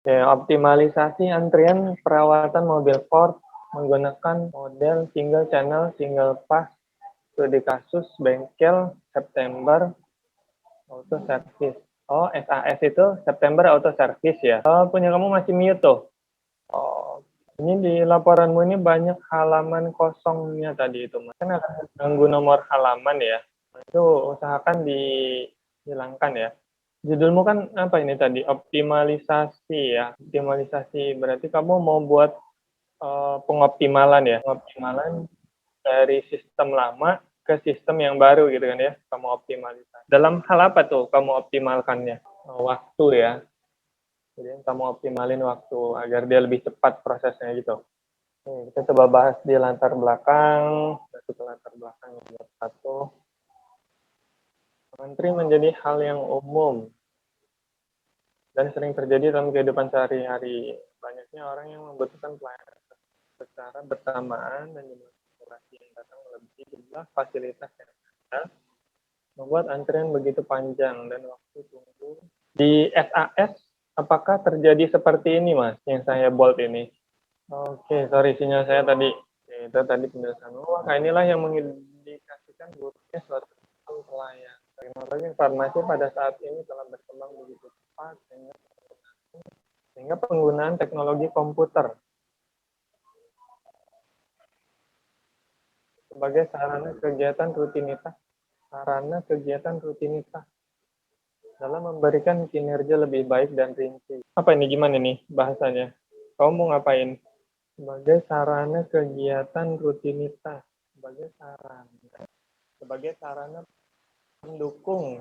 Ya, optimalisasi antrian perawatan mobil Ford menggunakan model single channel, single pass, studi kasus, bengkel, September, auto service. Oh, SAS itu September auto service ya. Oh, punya kamu masih mute tuh. Oh, ini di laporanmu ini banyak halaman kosongnya tadi itu, Mas. Kan akan mengganggu nomor halaman ya. Itu usahakan dihilangkan ya. Judulmu kan apa ini tadi? Optimalisasi ya. Optimalisasi berarti kamu mau buat pengoptimalan ya. Pengoptimalan dari sistem lama ke sistem yang baru gitu kan ya. Kamu optimalisasi. Dalam hal apa tuh kamu optimalkannya? Waktu ya. Jadi kamu optimalin waktu agar dia lebih cepat prosesnya gitu. Kita coba bahas di latar belakang. Masuk ke latar belakang nomor 1. Menteri menjadi hal yang umum dan sering terjadi dalam kehidupan sehari-hari. Banyaknya orang yang membutuhkan pelayanan secara bersamaan dan jumlah populasi yang datang melebihi jumlah fasilitas yang ada, membuat antrian begitu panjang dan waktu tunggu. Di SAS, apakah terjadi seperti ini, Mas, yang saya bold ini? Oke, sorry, sinyal saya tadi. Itu tadi penjelasan. Maka inilah yang mengindikasikan buruknya suatu sistem pelayanan. Teknologi informasi pada saat ini telah berkembang begitu cepat sehingga penggunaan teknologi komputer sebagai sarana kegiatan rutinitas dalam memberikan kinerja lebih baik dan rinci. Apa ini, gimana nih bahasanya? Kamu mau ngapain? Sebagai sarana kegiatan rutinitas, sebagai sarana pendukung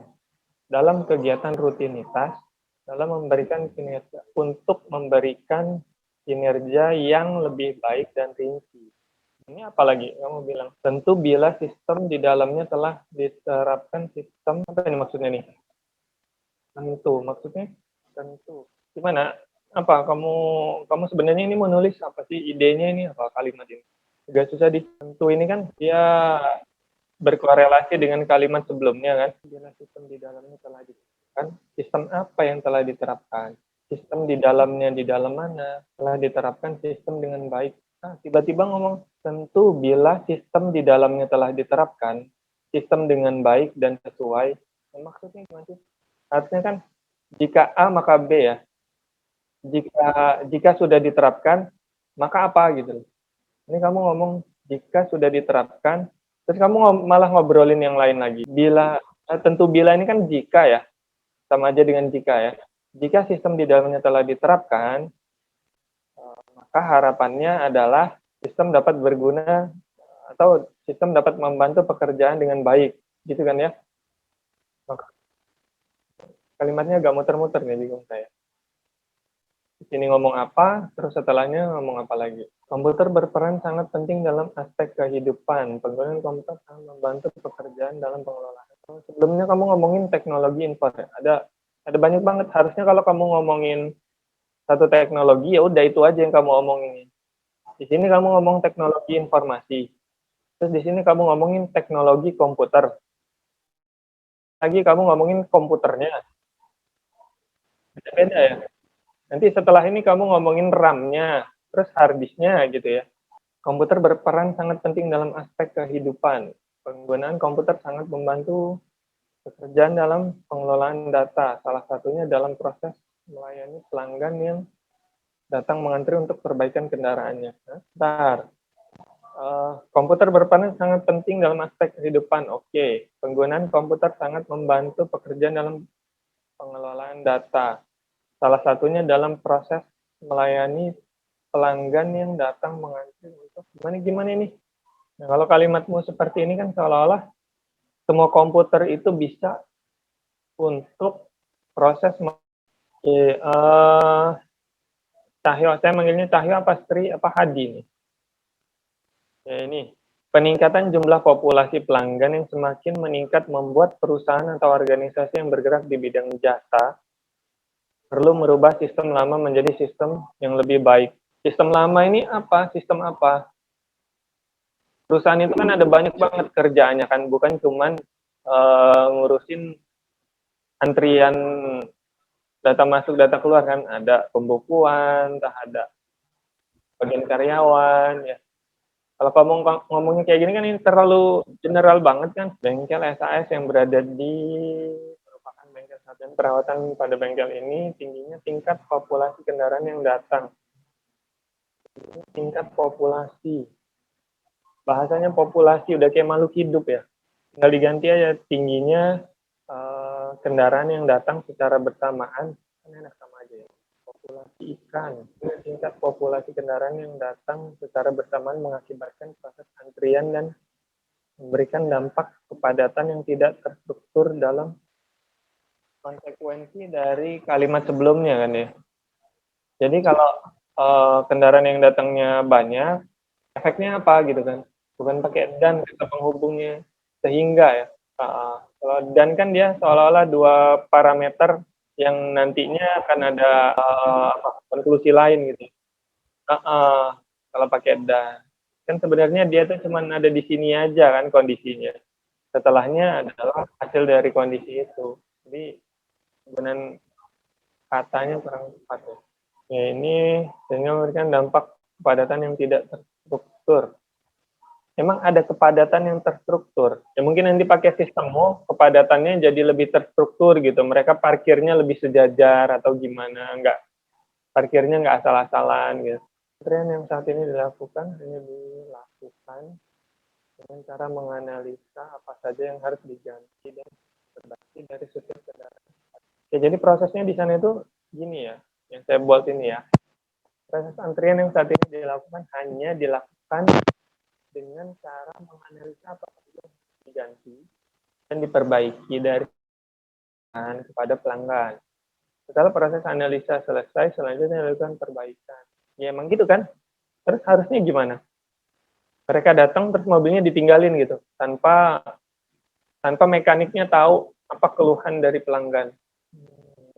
dalam kegiatan rutinitas dalam memberikan kinerja untuk memberikan kinerja yang lebih baik dan rinci. Ini apalagi kamu bilang tentu bila sistem di dalamnya telah diterapkan sistem, apa ini maksudnya nih? Tentu maksudnya tentu gimana, apa kamu sebenarnya ini menulis apa sih, idenya ini apa kalimat ini? Agak susah di tentu ini kan dia berkorelasi dengan kalimat sebelumnya kan. Bila sistem di dalamnya telah diterapkan, sistem apa yang telah diterapkan? Sistem di dalamnya di dalam mana? Telah diterapkan sistem dengan baik. Tiba-tiba ngomong tentu bila sistem di dalamnya telah diterapkan sistem dengan baik dan sesuai. Maksudnya gimana sih? Artinya kan jika A maka B ya. Jika sudah diterapkan maka apa gitu. Ini kamu ngomong jika sudah diterapkan, terus kamu malah ngobrolin yang lain lagi. Tentu bila ini kan jika ya, sama aja dengan jika ya. Jika sistem di dalamnya telah diterapkan, maka harapannya adalah sistem dapat berguna atau sistem dapat membantu pekerjaan dengan baik, gitu kan ya? Kalimatnya agak muter-muter nih, bingung saya. Ini ngomong apa, terus setelahnya ngomong apa lagi. Komputer berperan sangat penting dalam aspek kehidupan. Penggunaan komputer sangat membantu pekerjaan dalam pengelolaan. Sebelumnya kamu ngomongin teknologi info, ada banyak banget. Harusnya kalau kamu ngomongin satu teknologi, ya udah itu aja yang kamu omongin. Di sini kamu ngomong teknologi informasi. Terus di sini kamu ngomongin teknologi komputer. Lagi kamu ngomongin komputernya. Beda-beda ya. Nanti setelah ini kamu ngomongin RAM-nya, terus hard disk-nya gitu ya. Komputer berperan sangat penting dalam aspek kehidupan. Penggunaan komputer sangat membantu pekerjaan dalam pengelolaan data. Salah satunya dalam proses melayani pelanggan yang datang mengantri untuk perbaikan kendaraannya. Komputer berperan sangat penting dalam aspek kehidupan. Oke. Penggunaan komputer sangat membantu pekerjaan dalam pengelolaan data. Salah satunya dalam proses melayani pelanggan yang datang mengantri untuk gimana ini. Nah, kalau kalimatmu seperti ini kan seolah-olah semua komputer itu bisa untuk proses Cahyo, saya manggilnya Cahyo apa Sri apa Hadi nih. Ya, ini peningkatan jumlah populasi pelanggan yang semakin meningkat membuat perusahaan atau organisasi yang bergerak di bidang jasa perlu merubah sistem lama menjadi sistem yang lebih baik. Sistem lama ini apa? Sistem apa? Perusahaan itu kan ada banyak banget kerjaannya kan, bukan cuman ngurusin antrian data masuk, data keluar kan, ada pembukuan, entah ada bagian karyawan, ya. Kalau kamu ngomongnya kayak gini kan ini terlalu general banget kan. Bengkel SAS yang berada di merupakan bengkel satuan perawatan. Pada bengkel ini tingginya tingkat populasi kendaraan yang datang. Tingkat populasi. Bahasanya populasi udah kayak makhluk hidup ya. Tinggal diganti aja tingginya kendaraan yang datang secara bersamaan. Kan enak sama aja ya. Populasi ikan. Tingkat populasi kendaraan yang datang secara bersamaan mengakibatkan proses antrian dan memberikan dampak kepadatan yang tidak terstruktur dalam konsekuensi dari kalimat sebelumnya kan ya. Jadi kalau kendaraan yang datangnya banyak, efeknya apa gitu kan? Bukan pakai dan kata penghubungnya, sehingga ya. Kalau dan kan dia seolah-olah dua parameter yang nantinya akan ada konklusi lain gitu. Kalau pakai dan kan sebenarnya dia tuh cuma ada di sini aja kan kondisinya. Setelahnya adalah hasil dari kondisi itu. Jadi penggunaan katanya kurang tepat ya. Ya ini sehingga memberikan dampak kepadatan yang tidak terstruktur. Emang ada kepadatan yang terstruktur. Ya mungkin nanti pakai sistemmu, kepadatannya jadi lebih terstruktur gitu. Mereka parkirnya lebih sejajar atau gimana. Enggak, parkirnya nggak asal-asalan gitu. Tren yang saat ini dilakukan dengan cara menganalisa apa saja yang harus diganti dan terbagi dari setiap kendaraan. Ya, jadi prosesnya di sana itu gini ya, yang saya buat ini ya. Proses antrian yang saat ini dilakukan hanya dilakukan dengan cara menganalisa apa saja yang harus diganti dan diperbaiki dari kepada pelanggan. Setelah proses analisa selesai, selanjutnya dilakukan perbaikan. Ya emang gitu kan? Terus harusnya gimana? Mereka datang terus mobilnya ditinggalin gitu, tanpa mekaniknya tahu apa keluhan dari pelanggan.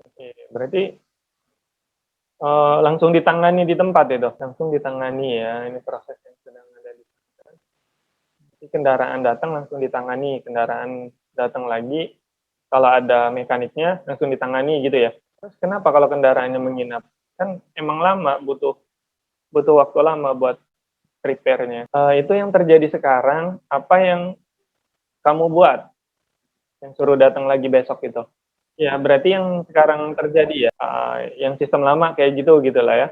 Oke, berarti langsung ditangani di tempat ya dok, langsung ditangani ya, ini proses yang sedang ada di sana. Jadi kendaraan datang langsung ditangani, kendaraan datang lagi, kalau ada mekaniknya langsung ditangani gitu ya. Terus kenapa kalau kendaraannya menginap? Kan emang lama, butuh waktu lama buat repair-nya. Itu yang terjadi sekarang, apa yang kamu buat? Yang suruh datang lagi besok itu. Ya, berarti yang sekarang terjadi ya, yang sistem lama kayak gitu lah ya.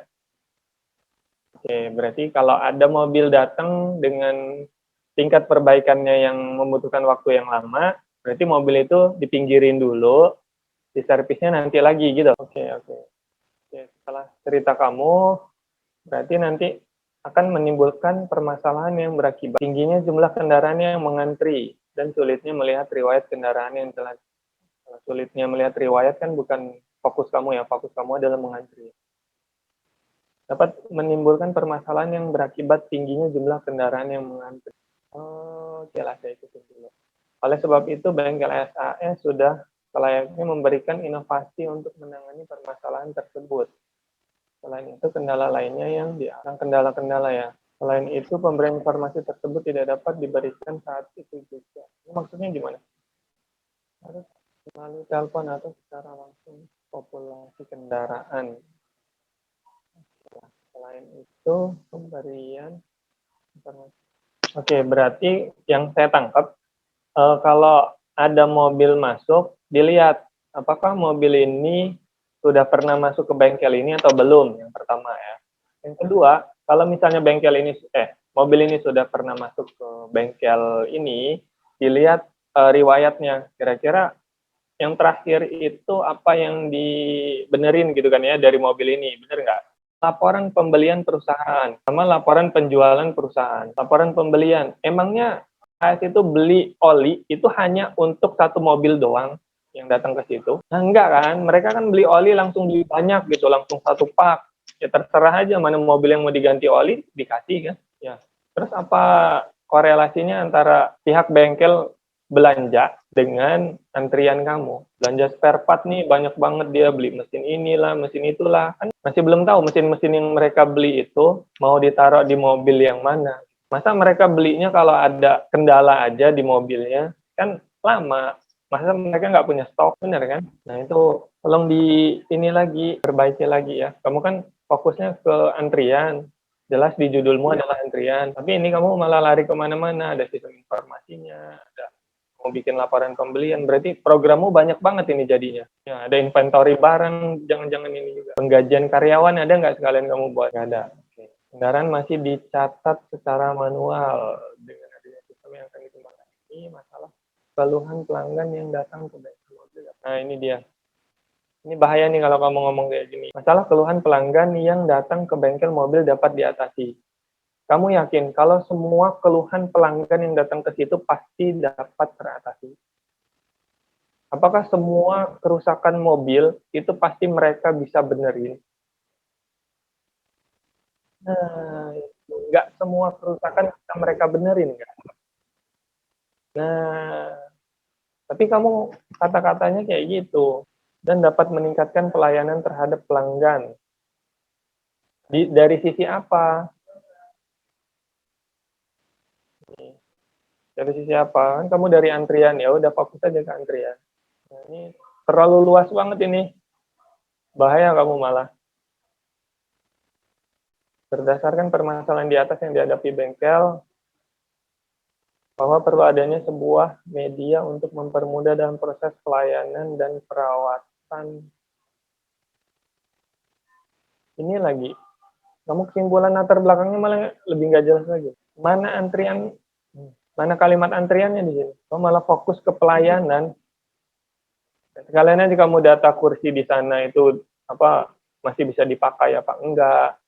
Oke, berarti kalau ada mobil datang dengan tingkat perbaikannya yang membutuhkan waktu yang lama, berarti mobil itu dipinggirin dulu, diservisnya nanti lagi gitu. Oke. Setelah cerita kamu, berarti nanti akan menimbulkan permasalahan yang berakibat tingginya jumlah kendaraan yang mengantri dan sulitnya melihat riwayat kendaraan yang telah. Sulitnya melihat riwayat kan bukan fokus kamu ya, fokus kamu adalah mengantri. Dapat menimbulkan permasalahan yang berakibat tingginya jumlah kendaraan yang mengantri. Oke lah, saya ikutin dulu. Oleh sebab itu, bengkel SAS sudah selayaknya memberikan inovasi untuk menangani permasalahan tersebut. Selain itu, kendala lainnya yang kendala-kendala ya. Selain itu, pemberian informasi tersebut tidak dapat diberikan saat itu juga. Ini maksudnya gimana? Harus melalui telepon atau secara langsung populasi kendaraan. Selain itu, pemberian informasi. Oke, berarti yang saya tangkap, kalau ada mobil masuk, dilihat apakah mobil ini sudah pernah masuk ke bengkel ini atau belum, yang pertama ya. Yang kedua, kalau misalnya mobil ini sudah pernah masuk ke bengkel ini, dilihat riwayatnya, kira-kira yang terakhir itu apa yang dibenerin gitu kan ya dari mobil ini, bener nggak? Laporan pembelian perusahaan sama laporan penjualan perusahaan. Laporan pembelian, emangnya AS itu beli oli itu hanya untuk satu mobil doang yang datang ke situ? Nah, enggak kan, mereka kan beli oli langsung beli banyak gitu, langsung satu pak. Ya terserah aja mana mobil yang mau diganti oli, dikasih kan. Ya. Terus apa korelasinya antara pihak bengkel belanja dengan antrian kamu? Belanja spare part nih banyak banget, dia beli mesin inilah, mesin itulah. Kan masih belum tahu mesin-mesin yang mereka beli itu mau ditaruh di mobil yang mana. Masa mereka belinya kalau ada kendala aja di mobilnya, kan lama. Masa mereka nggak punya stok, bener kan? Nah itu tolong di ini lagi, perbaiki lagi ya. Kamu kan fokusnya ke antrian, jelas di judulmu adalah antrian. Tapi ini kamu malah lari kemana-mana, ada sistem informasinya, ada mau bikin laporan pembelian, berarti programmu banyak banget ini jadinya. Ya, ada inventory barang, jangan-jangan ini juga. Penggajian karyawan ada nggak sekalian kamu buat? Nggak ada. Oke. Kendaraan masih dicatat secara manual dengan adanya sistem yang akan dikembangkan. Ini masalah keluhan pelanggan yang datang ke bengkel mobil. Nah ini dia. Ini bahaya nih kalau kamu ngomong kayak gini. Masalah keluhan pelanggan yang datang ke bengkel mobil dapat diatasi. Kamu yakin kalau semua keluhan pelanggan yang datang ke situ pasti dapat teratasi? Apakah semua kerusakan mobil itu pasti mereka bisa benerin? Nah, nggak semua kerusakan bisa mereka benerin, kan? Nah, tapi kamu kata-katanya kayak gitu dan dapat meningkatkan pelayanan terhadap pelanggan. Dari sisi apa? Dari sisi apa? Kan kamu dari antrian, ya udah fokus aja ke antrian. Nah, ini terlalu luas banget ini. Bahaya kamu malah. Berdasarkan permasalahan di atas yang dihadapi bengkel, bahwa perlu adanya sebuah media untuk mempermudah dalam proses pelayanan dan perawatan. Ini lagi, kamu kesimpulan latar belakangnya malah lebih nggak jelas lagi. Mana antrian, mana kalimat antriannya di sini? Kamu malah fokus ke pelayanan. Sekalian aja kamu data kursi di sana itu apa masih bisa dipakai apa enggak,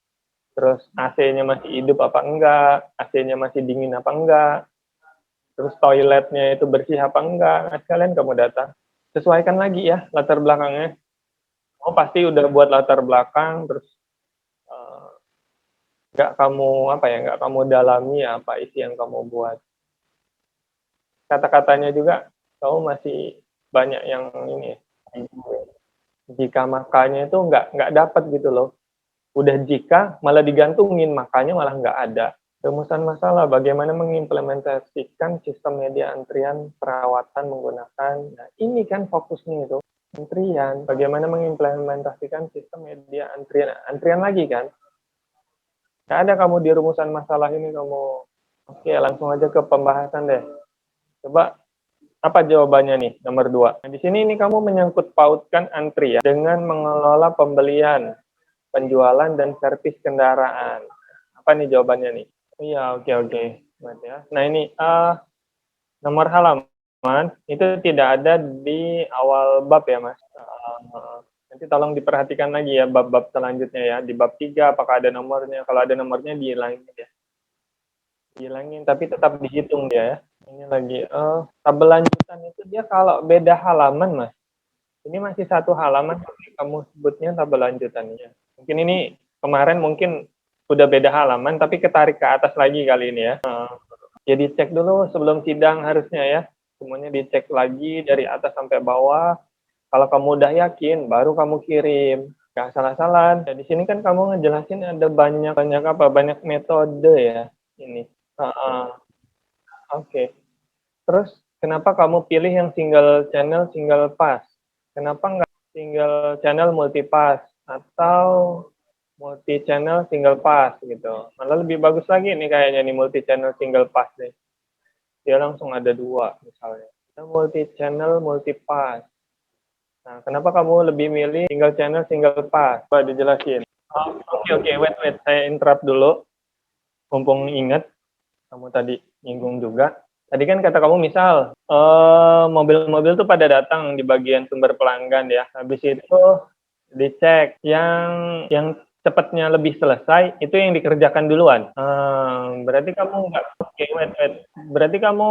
terus AC-nya masih hidup apa enggak, AC-nya masih dingin apa enggak, terus toiletnya itu bersih apa enggak. Nah, sekalian kamu data. Sesuaikan lagi ya latar belakangnya. Oh pasti udah buat latar belakang, terus nggak kamu apa ya, nggak kamu dalami apa isi yang kamu buat. Kata-katanya juga kamu masih banyak yang ini. Jika makanya itu nggak dapat gitu loh. Udah jika malah digantungin, makanya malah nggak ada. Rumusan masalah, bagaimana mengimplementasikan sistem media antrian perawatan menggunakan, nah ini kan fokusnya itu, antrian, bagaimana mengimplementasikan sistem media antrian, antrian lagi kan, nggak ada kamu di rumusan masalah ini kamu, oke langsung aja ke pembahasan deh, coba apa jawabannya nih, nomor 2. Nah, di sini ini kamu menyangkut pautkan antrian dengan mengelola pembelian, penjualan, dan servis kendaraan. Apa nih jawabannya nih? Iya, oke, oke. Ya. Nah ini nomor halaman itu tidak ada di awal bab ya Mas. Nanti tolong diperhatikan lagi ya bab-bab selanjutnya ya. Di bab 3 apakah ada nomornya? Kalau ada nomornya dihilangin ya. Dihilangin tapi tetap dihitung dia ya. Ini lagi tabel lanjutan itu dia kalau beda halaman Mas. Ini masih satu halaman tapi kamu sebutnya tabel lanjutannya. Mungkin ini kemarin mungkin udah beda halaman tapi ketarik ke atas lagi kali ini ya. Ya dicek dulu sebelum sidang harusnya ya. Semuanya dicek lagi dari atas sampai bawah. Kalau kamu udah yakin, baru kamu kirim. Gak salah-salah. Ya, di sini kan kamu ngejelasin ada banyak apa? Banyak metode ya. Ini. Oke. Terus kenapa kamu pilih yang single channel, single pass? Kenapa nggak single channel multi pass atau multi channel single pass gitu? Malah lebih bagus lagi nih kayaknya nih multi channel single pass nih. Dia langsung ada 2 misalnya. Kita multi channel multi pass. Nah, kenapa kamu lebih milih single channel single pass? Coba dijelasin. Oke, wait, saya interrupt dulu. Mumpung ingat, kamu tadi nyinggung juga. Tadi kan kata kamu misal, mobil-mobil tuh pada datang di bagian sumber pelanggan ya. Habis itu dicek yang cepatnya lebih selesai itu yang dikerjakan duluan. Berarti kamu nggak, oke, wait. Berarti kamu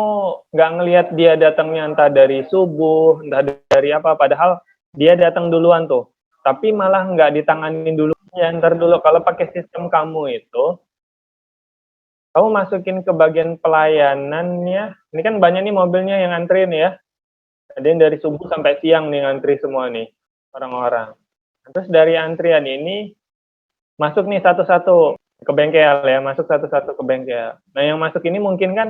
nggak ngelihat dia datangnya entah dari subuh, entah dari apa. Padahal dia datang duluan tuh. Tapi malah nggak ditanganin dulu. Ya, ntar dulu. Kalau pakai sistem kamu itu, kamu masukin ke bagian pelayanannya. Ini kan banyak nih mobilnya yang antri nih ya. Ada yang dari subuh sampai siang nih ngantri semua nih orang-orang. Terus dari antrian ini masuk nih satu-satu ke bengkel ya, masuk satu-satu ke bengkel. Nah yang masuk ini mungkin kan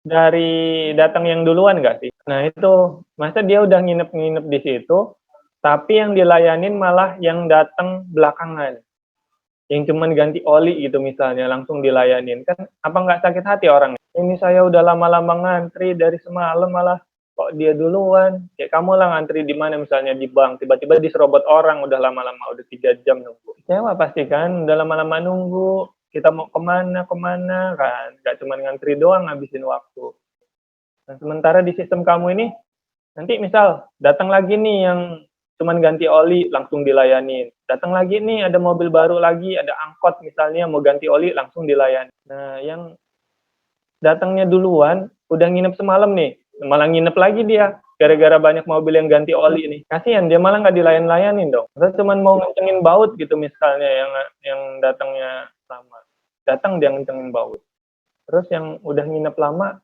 dari datang yang duluan nggak sih? Nah itu, masa dia udah nginep-nginep di situ, tapi yang dilayanin malah yang datang belakangan, yang cuman ganti oli gitu misalnya, langsung dilayanin. Kan apa nggak sakit hati orang? Ini saya udah lama-lama ngantri dari semalam malah kok dia duluan. Kayak kamu lah ngantri di mana misalnya di bank, tiba-tiba diserobot orang udah lama-lama, udah 3 jam nunggu. Kecewa pasti kan, udah lama-lama nunggu, kita mau kemana kan, nggak cuma ngantri doang ngabisin waktu. Nah, sementara di sistem kamu ini, nanti misal datang lagi nih yang cuman ganti oli langsung dilayani. Datang lagi nih ada mobil baru lagi, ada angkot misalnya mau ganti oli langsung dilayani. Nah, yang datangnya duluan udah nginep semalam nih, malah nginep lagi dia gara-gara banyak mobil yang ganti oli nih. Kasihan dia malah nggak dilayan-layanin dong. Atau cuman mau ngencengin baut gitu misalnya yang datangnya lama. Datang dia ngencengin baut. Terus yang udah nginep lama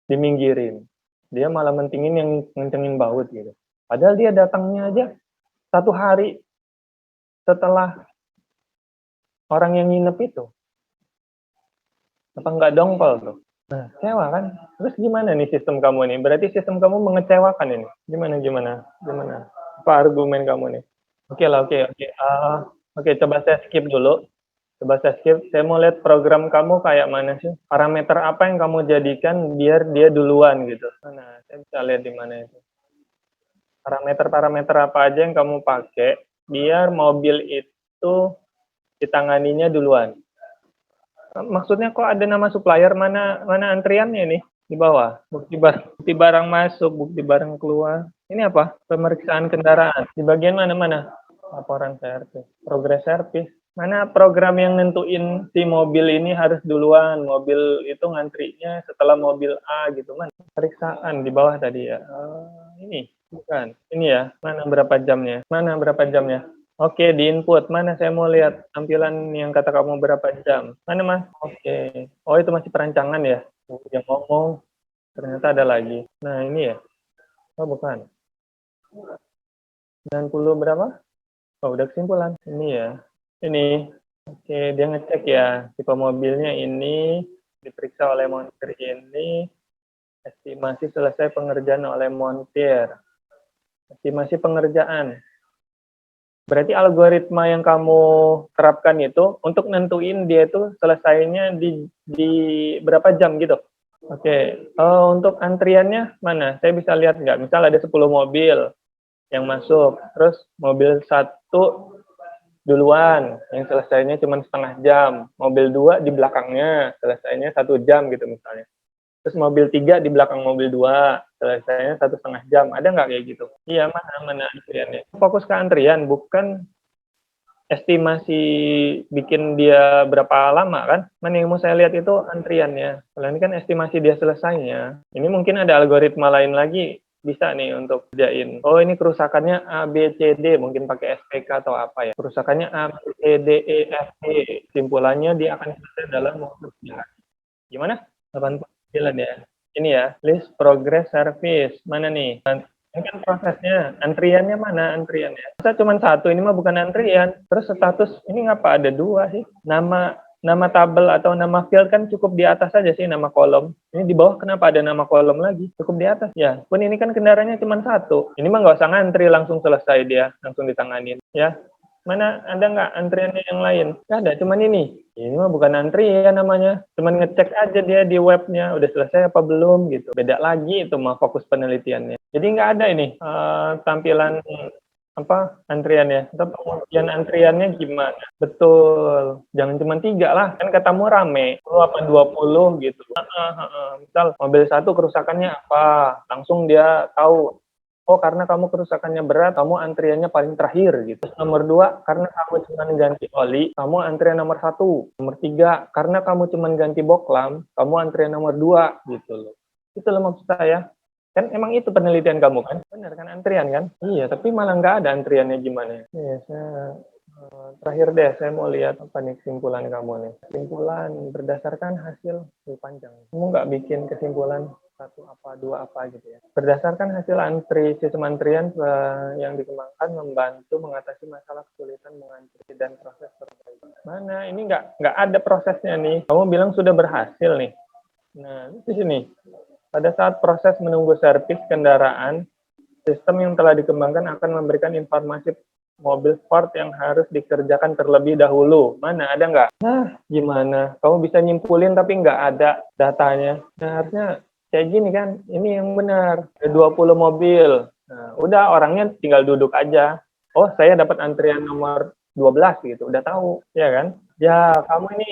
diminggirin. Dia malah mentingin yang ngencengin baut gitu. Padahal dia datangnya aja 1 hari setelah orang yang nginep itu. Apa nggak dongkol tuh? Nah, kecewa kan? Terus gimana nih sistem kamu nih? Berarti sistem kamu mengecewakan ini. Gimana? Apa argumen kamu nih? Oke lah, oke. Oke, coba saya skip dulu. Coba saya skip. Saya mau lihat program kamu kayak mana sih? Parameter apa yang kamu jadikan biar dia duluan gitu? Mana? Saya bisa lihat di mana itu. Parameter-parameter apa aja yang kamu pakai biar mobil itu ditanganinya duluan. Maksudnya kok ada nama supplier, mana antriannya nih di bawah? Bukti barang masuk, bukti barang keluar. Ini apa? Pemeriksaan kendaraan. Di bagian mana? Laporan servis, progres servis. Mana program yang nentuin si mobil ini harus duluan, mobil itu ngantrinya setelah mobil A gitu kan? Periksaan di bawah tadi ya. Ini bukan. Ini ya. Mana berapa jamnya? Oke, di input. Mana saya mau lihat tampilan yang kata kamu berapa jam. Mana, Mas? Oke. Oh, itu masih perancangan ya? Yang ngomong, ternyata ada lagi. Nah, ini ya? Oh, bukan. 90 berapa? Oh, udah kesimpulan. Ini ya. Ini. Oke, dia ngecek ya. Tipe mobilnya ini, diperiksa oleh montir ini, estimasi selesai pengerjaan oleh montir. Estimasi pengerjaan. Berarti algoritma yang kamu terapkan itu untuk nentuin dia itu selesainya di berapa jam gitu. Oke, untuk antriannya mana? Saya bisa lihat nggak? Misal ada 10 mobil yang masuk, terus mobil 1 duluan, yang selesainya cuma setengah jam. Mobil 2 di belakangnya, selesainya 1 jam gitu misalnya. Terus mobil 3 di belakang mobil 2, selesainya 1,5 jam. Ada nggak kayak gitu? Iya, mana antriannya? Fokus ke antrian, bukan estimasi bikin dia berapa lama kan? Mana yang mau saya lihat itu antriannya. Kalau ini kan estimasi dia selesainya. Ini mungkin ada algoritma lain lagi bisa nih untuk kerjain. Oh, ini kerusakannya A, B, C, D. Mungkin pakai SPK atau apa ya. Kerusakannya A, B, C, D, E, F, G. Simpulannya dia akan selesai dalam waktu 9. Gimana? 89 ya. Ini ya, list progress service. Mana nih? Ini kan prosesnya, antriannya mana antriannya? Masa cuma 1, ini mah bukan antrian. Terus status, ini ngapa ada 2 sih? Nama tabel atau nama field kan cukup di atas saja sih, nama kolom. Ini di bawah kenapa ada nama kolom lagi? Cukup di atas. Ya, pun ini kan kendaraannya cuma 1. Ini mah nggak usah ngantri, langsung selesai dia, langsung ditanganin. Ya, mana ada nggak antriannya yang lain? Nggak ada, cuman ini. Ini mah bukan antrian namanya. Cuman ngecek aja dia di webnya, udah selesai apa belum gitu. Beda lagi itu mah fokus penelitiannya. Jadi nggak ada ini tampilan apa antriannya. Atau pengujian antriannya gimana? Betul. Jangan cuma 3 lah. Kan katamu rame. 10 apa 20 gitu. Misal mobil 1 kerusakannya apa? Langsung dia tahu. Oh, karena kamu kerusakannya berat, kamu antriannya paling terakhir gitu. Terus nomor 2, karena kamu cuma ganti oli, kamu antrian nomor 1. Nomor 3, karena kamu cuma ganti boklam, kamu antrian nomor 2 gitu loh. Itu loh maksud saya. Kan emang itu penelitian kamu kan? Benar kan antrian kan? Iya, tapi malah nggak ada antriannya gimana. Iya, terakhir deh, saya mau lihat apa nih kesimpulan kamu nih. Kesimpulan berdasarkan hasil panjang. Kamu nggak bikin kesimpulan 1 apa 2 apa gitu ya. Berdasarkan hasil sistem antrian yang dikembangkan membantu mengatasi masalah kesulitan mengantri dan proses perbaikan. Mana ini nggak ada prosesnya nih. Kamu bilang sudah berhasil nih. Nah, di sini. Pada saat proses menunggu servis kendaraan, sistem yang telah dikembangkan akan memberikan informasi mobil Ford yang harus dikerjakan terlebih dahulu. Mana, ada nggak? Nah, gimana? Kamu bisa nyimpulin tapi nggak ada datanya. Nah, harusnya kayak gini kan, ini yang benar. Ada 20 mobil. Nah, udah orangnya tinggal duduk aja. Oh, saya dapat antrian nomor 12 gitu, udah tahu, ya kan? Ya, kamu ini,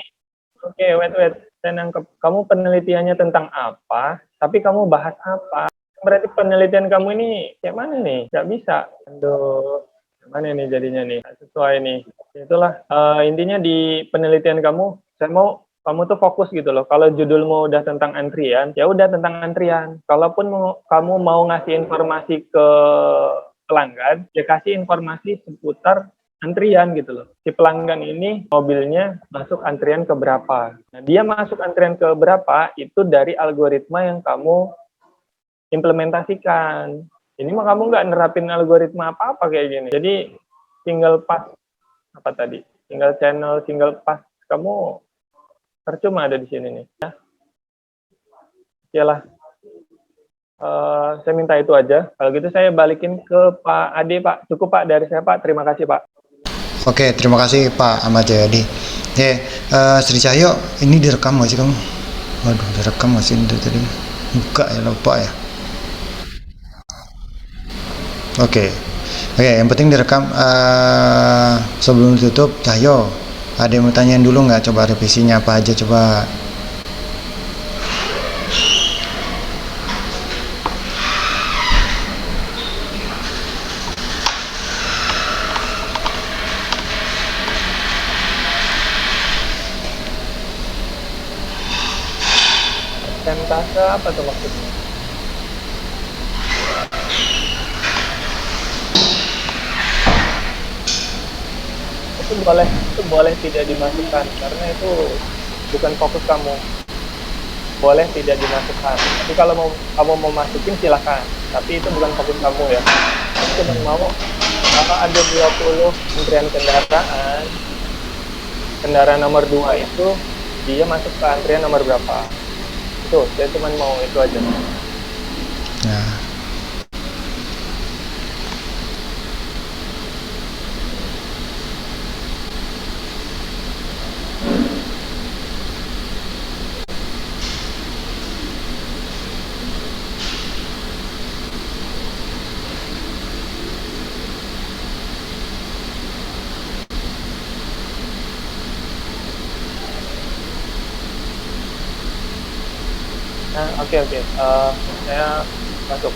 oke, wait. Saya nangkep. Kamu penelitiannya tentang apa, tapi kamu bahas apa? Berarti penelitian kamu ini kayak mana nih? Nggak bisa. Aduh, gimana nih jadinya nih? Nggak sesuai nih. Itulah, intinya di penelitian kamu, saya mau kamu tuh fokus gitu loh. Kalau judulmu udah tentang antrian, ya udah tentang antrian. Kalaupun kamu mau ngasih informasi ke pelanggan, ya kasih informasi seputar antrian gitu loh. Si pelanggan ini mobilnya masuk antrian ke berapa. Nah, dia masuk antrian ke berapa itu dari algoritma yang kamu implementasikan. Ini mah kamu nggak nerapin algoritma apa-apa kayak gini. Jadi single pass apa tadi? Single channel, single pass kamu percuma ada di sini nih. Ya, iyalah. Saya minta itu aja. Kalau gitu saya balikin ke Pak Ade, Pak. Cukup Pak dari saya Pak. Terima kasih Pak. Oke, terima kasih Pak Ahmad Jayadi. Sri Cahyo, ini direkam nggak sih kamu? Waduh, direkam nggak sih dari tadi? Buka ya, lupa ya. Oke, yang penting direkam. Sebelum tutup, Cahyo, ada yang mau tanyain dulu nggak? Coba revisinya apa aja, coba. Persentase apa tuh maksudnya? Itu boleh tidak dimasukkan karena itu bukan fokus kamu. Boleh tidak dimasukkan. Tapi kalau kamu mau masukin silahkan. Tapi itu bukan fokus kamu ya. Aku cuma mau kalau ada 20 antrian kendaraan nomor 2 itu dia masuk ke antrian nomor berapa. Itu saya cuma mau itu aja. Ya. Nah, oke. Saya masuk.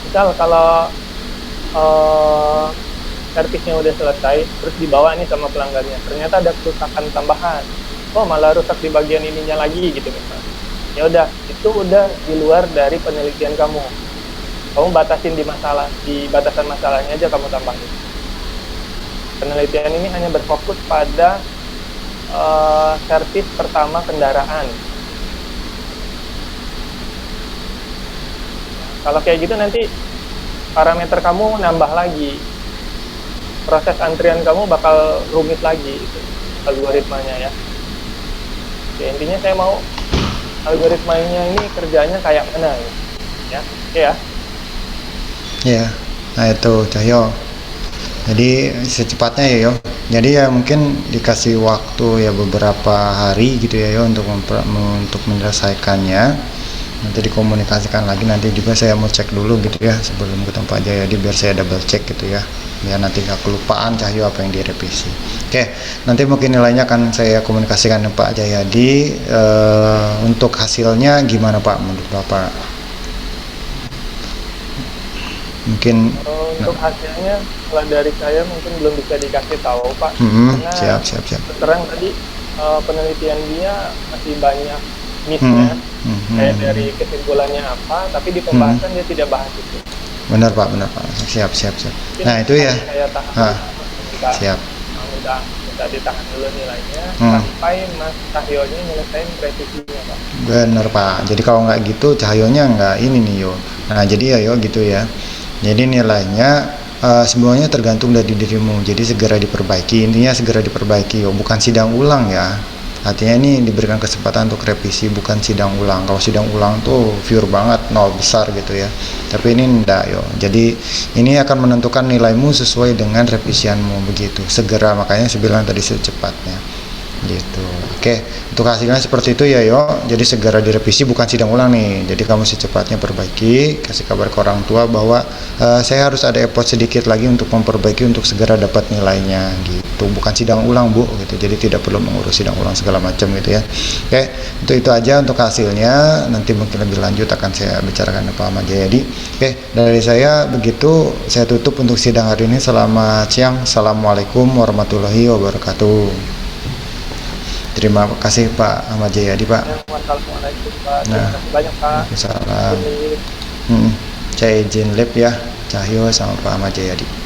Misal kalau servisnya udah selesai, terus dibawa nih sama pelanggannya, ternyata ada kerusakan tambahan. Oh, malah rusak di bagian ininya lagi gitu misalnya. Ya udah, itu udah di luar dari penelitian kamu. Kamu batasin di batasan masalahnya aja kamu tambahin. Penelitian ini hanya berfokus pada servis pertama kendaraan. Kalau kayak gitu nanti parameter kamu nambah lagi. Proses antrian kamu bakal rumit lagi itu algoritmanya ya. Oke, intinya saya mau algoritmanya ini kerjanya kayak mana ya. Oke ya. Ya, nah itu Cahyo. Jadi secepatnya ya yo. Jadi ya mungkin dikasih waktu ya beberapa hari gitu ya yo untuk menyelesaikannya. Nanti dikomunikasikan lagi, nanti juga saya mau cek dulu gitu ya sebelum ketemu Pak Jayadi biar saya double cek gitu ya, biar nanti nggak kelupaan Cahyo apa yang direvisi. Oke, nanti mungkin nilainya akan saya komunikasikan dengan Pak Jayadi. Untuk hasilnya gimana Pak menurut Bapak? Mungkin untuk hasilnya kalau dari saya mungkin belum bisa dikasih tahu Pak, karena siap. terang tadi penelitian dia masih banyak miss-nya. Kayak dari kesimpulannya apa, tapi di pembahasan dia tidak bahas itu. Benar Pak, siap. Nah itu ya, siap. Minta ditahan dulu nilainya sampai Mas Cahyonya nyelesain revisinya Pak. Benar Pak, jadi kalau nggak gitu Cahyonya nggak ini nih yo. Nah jadi ya yo gitu ya, jadi nilainya semuanya tergantung dari dirimu, jadi segera diperbaiki, intinya segera diperbaiki yo, bukan sidang ulang ya. Artinya ini diberikan kesempatan untuk revisi, bukan sidang ulang. Kalau sidang ulang tuh pure banget, nol besar gitu ya. Tapi ini enggak yo. Jadi ini akan menentukan nilaimu sesuai dengan revisianmu begitu. Segera, makanya saya bilang tadi secepatnya. Gitu. Oke, untuk hasilnya seperti itu ya yo. Jadi segera direvisi, bukan sidang ulang nih. Jadi kamu secepatnya perbaiki, kasih kabar ke orang tua bahwa saya harus ada effort sedikit lagi untuk memperbaiki, untuk segera dapat nilainya gitu. Bukan sidang ulang bu gitu. Jadi tidak perlu mengurus sidang ulang segala macam gitu ya. Oke, itu aja untuk hasilnya. Nanti mungkin lebih lanjut akan saya bicarakan dengan Pak Ahmad Jayadi. Oke, dari saya begitu. Saya tutup untuk sidang hari ini. Selamat siang. Assalamualaikum warahmatullahi wabarakatuh. Terima kasih Pak Ahmad Jayadi Pak. Assalamualaikum Pak. Nah, Terima kasih banyak Pak. Waalaikumsalam. Ini Saya izin live ya, Cahyo sama Pak Ahmad Jayadi.